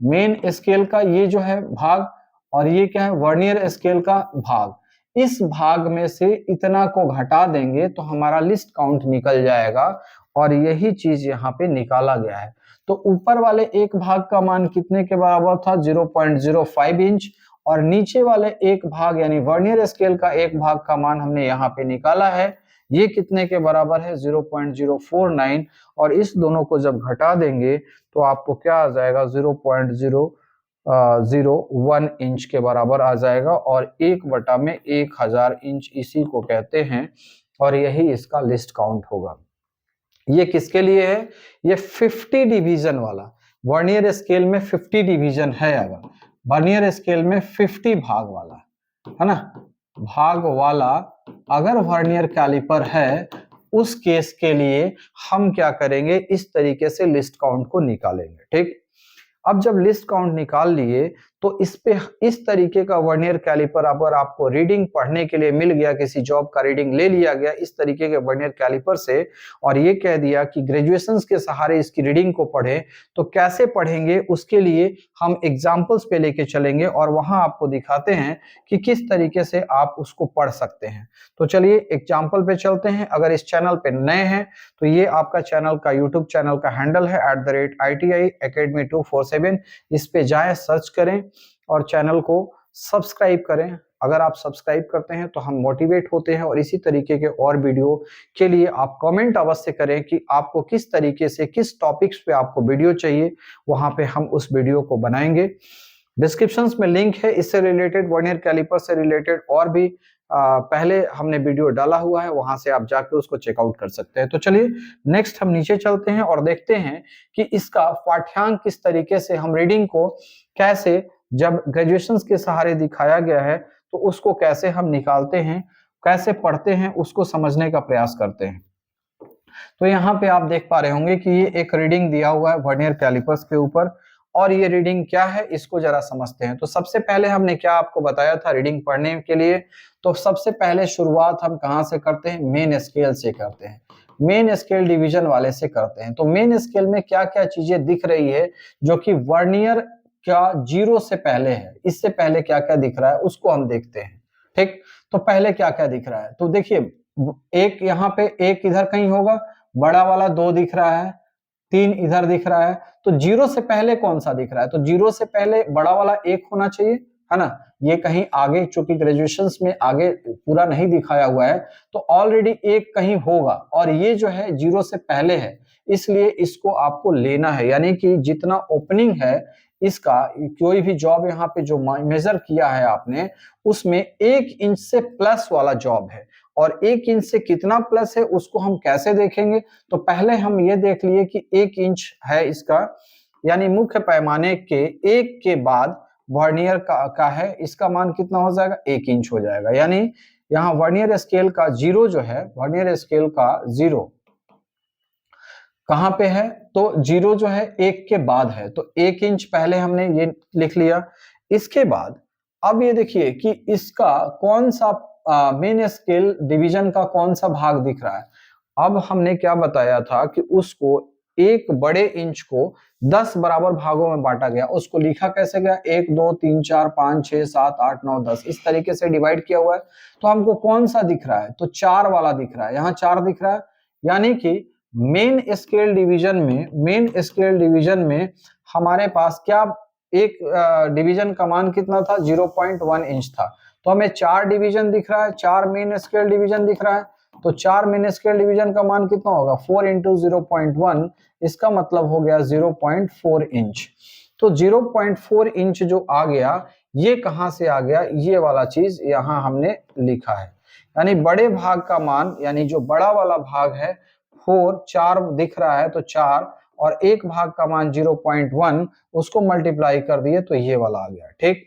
मेन स्केल का ये जो है भाग, और ये क्या है वर्नियर स्केल का भाग, इस भाग में से इतना को घटा देंगे तो हमारा लिस्ट काउंट निकल जाएगा, और यही चीज यहाँ पे निकाला गया है। तो ऊपर वाले एक भाग का मान कितने के बराबर था 0.05 इंच, और नीचे वाले एक भाग यानी वर्नियर स्केल का एक भाग का मान हमने यहाँ पे निकाला है, ये कितने के बराबर है 0.049, और इस दोनों को जब घटा देंगे तो आपको क्या आ जाएगा 0.001 इंच के बराबर आ जाएगा, और 1 में 1000 इंच इसी को कहते हैं, और यही इसका लिस्ट काउंट होगा। ये किसके लिए है, ये 50 डिवीजन वाला, वर्नियर स्केल में 50 डिवीजन है, अगर वर्नियर स्केल में 50 भाग वाला है ना, भाग वाला अगर वर्नियर कैलिपर है, उस केस के लिए हम क्या करेंगे इस तरीके से लिस्ट काउंट को निकालेंगे। ठीक, अब जब लिस्ट काउंट निकाल लिए तो इस पे इस तरीके का वर्नियर कैलिपर अगर आपको रीडिंग पढ़ने के लिए मिल गया, किसी जॉब का रीडिंग ले लिया गया इस तरीके के वर्नियर कैलिपर से, और ये कह दिया कि ग्रेजुएशंस के सहारे इसकी रीडिंग को पढ़ें, तो कैसे पढ़ेंगे उसके लिए हम एग्जांपल्स पे लेके चलेंगे, और वहां आपको दिखाते हैं कि किस तरीके से आप उसको पढ़ सकते हैं। तो चलिए एग्जाम्पल पे चलते हैं। अगर इस चैनल पे नए हैं तो ये आपका चैनल का यूट्यूब चैनल का हैंडल है @ITI Academy 247, इस पे जाएं, सर्च करें और चैनल को सब्सक्राइब करें। अगर आप सब्सक्राइब करते हैं तो हम मोटिवेट होते हैं, और इसी तरीके के और वीडियो के लिए आप कमेंट अवश्य करें कि आपको किस तरीके से किस टॉपिक्स पे आपको वीडियो चाहिए, वहां पे हम उस वीडियो को बनाएंगे। डिस्क्रिप्शंस में लिंक है इससे रिलेटेड, वर्नियर कैलिपर से रिलेटेड और भी पहले हमने वीडियो डाला हुआ है, वहां से आप जाके उसको चेकआउट कर सकते हैं। तो चलिए नेक्स्ट हम नीचे चलते हैं और देखते हैं कि इसका पाठ्यांक किस तरीके से हम रीडिंग को कैसे, जब ग्रेजुएशंस के सहारे दिखाया गया है तो उसको कैसे हम निकालते हैं, कैसे पढ़ते हैं, उसको समझने का प्रयास करते हैं। तो यहाँ पे आप देख पा रहे होंगे कि ये एक रीडिंग दिया हुआ है वर्नियर कैलिपर्स के ऊपर, और ये रीडिंग क्या है इसको जरा समझते हैं। तो सबसे पहले हमने क्या आपको बताया था रीडिंग पढ़ने के लिए, तो सबसे पहले शुरुआत हम कहाँ से करते हैं, मेन स्केल से करते हैं, मेन स्केल डिवीजन वाले से करते हैं। तो मेन स्केल में क्या क्या चीजें दिख रही है जो कि वर्नियर का 0 से पहले है, इससे पहले क्या क्या दिख रहा है उसको हम देखते हैं। ठीक, तो पहले क्या क्या दिख रहा है, तो देखिए एक यहाँ पे एक इधर कहीं होगा, बड़ा वाला 2 दिख रहा है, 3 इधर दिख रहा है, तो 0 से पहले कौन सा दिख रहा है, तो 0 से पहले बड़ा वाला 1 होना चाहिए, है ना। ये कहीं आगे चूंकि ग्रेजुएशंस में आगे पूरा नहीं दिखाया हुआ है तो ऑलरेडी 1 कहीं होगा, और ये जो है 0 से पहले है, इसलिए इसको आपको लेना है, यानी कि जितना ओपनिंग है इसका, कोई भी जॉब यहाँ पे जो मेजर किया है आपने उसमें 1 इंच से प्लस वाला जॉब है, और 1 इंच से कितना प्लस है उसको हम कैसे देखेंगे, तो पहले हम ये देख लिए कि 1 इंच है इसका यानी मुख्य पैमाने के 1 के बाद वर्नियर का है, इसका मान कितना हो जाएगा, 1 इंच हो जाएगा। यानी यहाँ वर्नियर स्केल का 0 जो है, वर्नियर स्केल का 0 कहां पे है, तो 0 जो है 1 के बाद है, तो 1 इंच पहले हमने ये लिख लिया। इसके बाद अब ये देखिए कि इसका कौन सा मेन स्केल डिवीजन का कौन सा भाग दिख रहा है। अब हमने क्या बताया था कि उसको एक बड़े इंच को 10 बराबर भागों में बांटा गया। उसको लिखा कैसे गया, 1 2 3 4 5 6 7 8 9 10 इस तरीके से डिवाइड किया हुआ है। तो हमको कौन सा दिख रहा है, तो 4 वाला दिख रहा है, यहाँ 4 दिख रहा है। यानी कि मेन स्केल डिवीजन में हमारे पास क्या, एक डिवीजन का मान कितना था, 0.1 इंच था। तो हमें 4 डिवीजन दिख रहा है, 4 मेन स्केल डिवीजन दिख रहा है। तो 4 मेन स्केल डिवीजन का मान कितना होगा, 4 इंटू 0.1, इसका मतलब हो गया 0.4 इंच। तो 0.4 इंच जो आ गया, ये कहां से आ गया, ये वाला चीज यहां हमने लिखा है। यानी बड़े भाग का मान, यानी जो बड़ा वाला भाग है 4, 4 दिख रहा है तो 4, और एक भाग का मान 0.1, उसको मल्टीप्लाई कर दिए तो ये वाला आ गया। ठीक,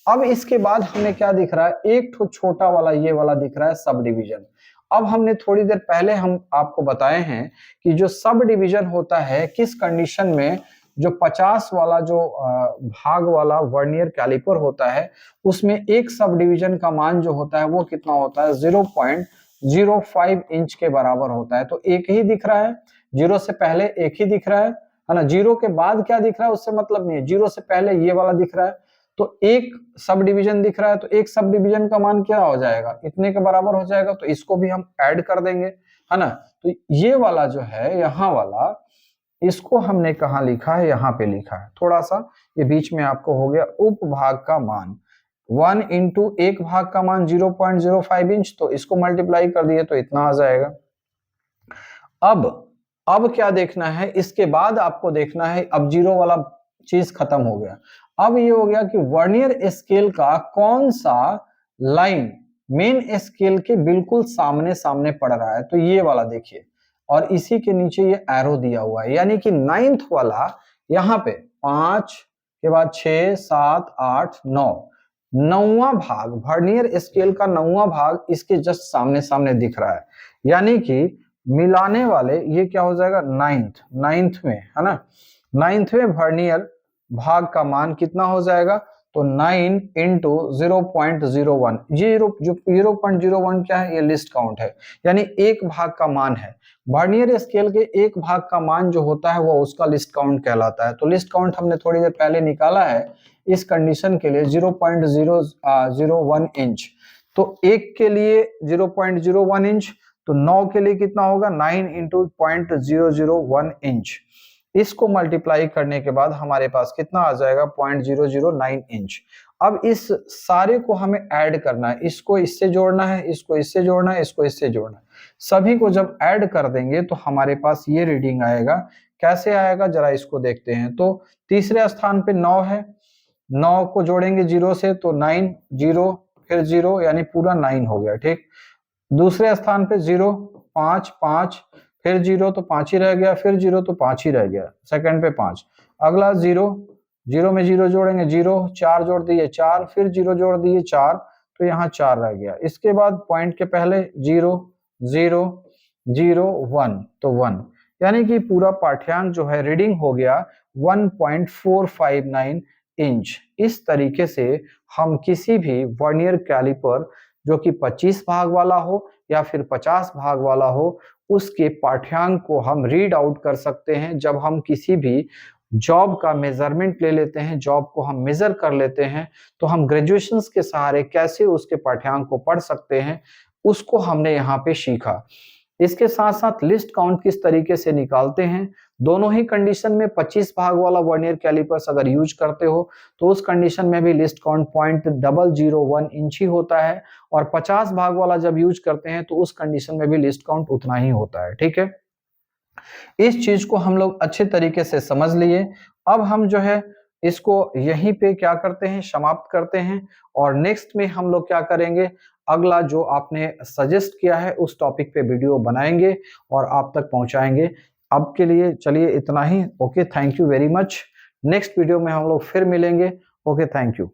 अब इसके बाद हमें क्या दिख रहा है, एक तो छोटा वाला ये वाला दिख रहा है सब डिवीजन। अब हमने थोड़ी देर पहले हम आपको बताए हैं कि जो सब डिवीजन होता है, किस कंडीशन में, जो 50 वाला जो भाग वाला वर्नियर कैलिपर होता है, उसमें एक सब डिवीजन का मान जो होता है वो कितना होता है, 0.05 इंच के बराबर होता है। तो एक ही दिख रहा है, 0 से पहले एक ही दिख रहा है ना। 0 के बाद क्या दिख रहा है उससे मतलब नहीं है, 0 से पहले ये वाला दिख रहा है, तो एक सब डिवीजन दिख रहा है, तो एक सब डिवीजन का मान क्या हो जाएगा, इतने के बराबर हो जाएगा। तो इसको भी हम ऐड कर देंगे, है ना। तो ये वाला जो है, यहाँ वाला, इसको हमने कहा लिखा है, यहाँ पे लिखा है थोड़ा सा, ये बीच में आपको हो गया उपभाग का मान 1 इंटू एक भाग का मान 0.05 इंच, तो इसको मल्टीप्लाई कर दिए तो इतना आ जाएगा। अब क्या देखना है, इसके बाद आपको देखना है, अब 0 वाला चीज खत्म हो गया। अब ये हो गया कि वर्नियर स्केल का कौन सा लाइन मेन स्केल के बिल्कुल सामने सामने पड़ रहा है, तो ये वाला देखिए, और इसी के नीचे ये एरो दिया हुआ है। यानी कि 9th वाला यहाँ पे 5 के बाद 6 7 8 9, 9वां भाग, वर्नियर स्केल का 9वां भाग इसके जस्ट सामने सामने दिख रहा है। यानी कि मिलाने वाले ये क्या हो जाएगा, 9th में, है ना। 9th में वर्नियर भाग का मान कितना हो जाएगा, तो 9 इंटू 0.01, ये जो 0.01 क्या है, ये लिस्ट काउंट है, यानी एक भाग का मान है। वर्नियर स्केल के एक भाग का मान जो होता है वो उसका लिस्ट काउंट कहलाता है। तो लिस्ट काउंट हमने थोड़ी देर पहले निकाला है इस कंडीशन के लिए 0.001 इंच। तो एक के लिए 0.01 इंच, तो 9 के लिए कितना होगा, 9 इंटू 0.001 इंच। इसको मल्टीप्लाई करने के बाद हमारे पास कितना आ जाएगा, 0.009 इंच। अब इस सारे को हमें ऐड करना है, इसको इससे जोड़ना है, इसको इससे जोड़ना है, इसको इससे जोड़ना है। सभी को जब ऐड कर देंगे तो हमारे पास ये रीडिंग आएगा। कैसे आएगा, जरा इसको देखते हैं। तो तीसरे स्थान पे 9 है, 9 को जोड़ेंगे 0 से तो 9, 0 फिर 0, यानी पूरा 9 हो गया। ठीक, दूसरे स्थान पे 0, 5 5 फिर 0 तो 5 ही रह गया, फिर 0 तो 5 ही रह गया, सेकंड पे 5। अगला 0, 0 में 0 जोड़ेंगे 0, 4 जोड़ दिए 4, फिर 0 जोड़ दिए 4, तो यहाँ 4 रह गया। इसके बाद पॉइंट के पहले 0 0 0 1, तो 1, यानी कि पूरा पाठ्यांक जो है रीडिंग हो गया 1.459 इंच। इस तरीके से हम किसी भी वर्नियर कैलिपर जो कि 25 भाग वाला हो या फिर 50 भाग वाला हो, उसके पाठ्यांक को हम रीड आउट कर सकते हैं। जब हम किसी भी जॉब का मेजरमेंट ले लेते हैं, जॉब को हम मेजर कर लेते हैं, तो हम ग्रेजुएशन के सहारे कैसे उसके पाठ्यांक को पढ़ सकते हैं, उसको हमने यहाँ पे सीखा। इसके साथ साथ लिस्ट काउंट किस तरीके से निकालते हैं, दोनों ही कंडीशन में 25 भाग वाला वर्नियर कैलिपर्स अगर यूज करते हो तो उस कंडीशन में भी लिस्ट काउंट 0.001 इंच ही होता है, और 50 भाग वाला जब यूज करते हैं तो उस कंडीशन में भी लिस्ट काउंट उतना ही होता है। ठीक है, इस चीज को हम लोग अच्छे तरीके से समझ लिए। अब हम जो है इसको यहीं पे क्या करते हैं, समाप्त करते हैं, और नेक्स्ट में हम लोग क्या करेंगे, अगला जो आपने सजेस्ट किया है उस टॉपिक पे वीडियो बनाएंगे और आप तक पहुंचाएंगे। अब के लिए चलिए इतना ही। Okay, thank you very much. Next video में हम लोग फिर मिलेंगे। Okay, thank you.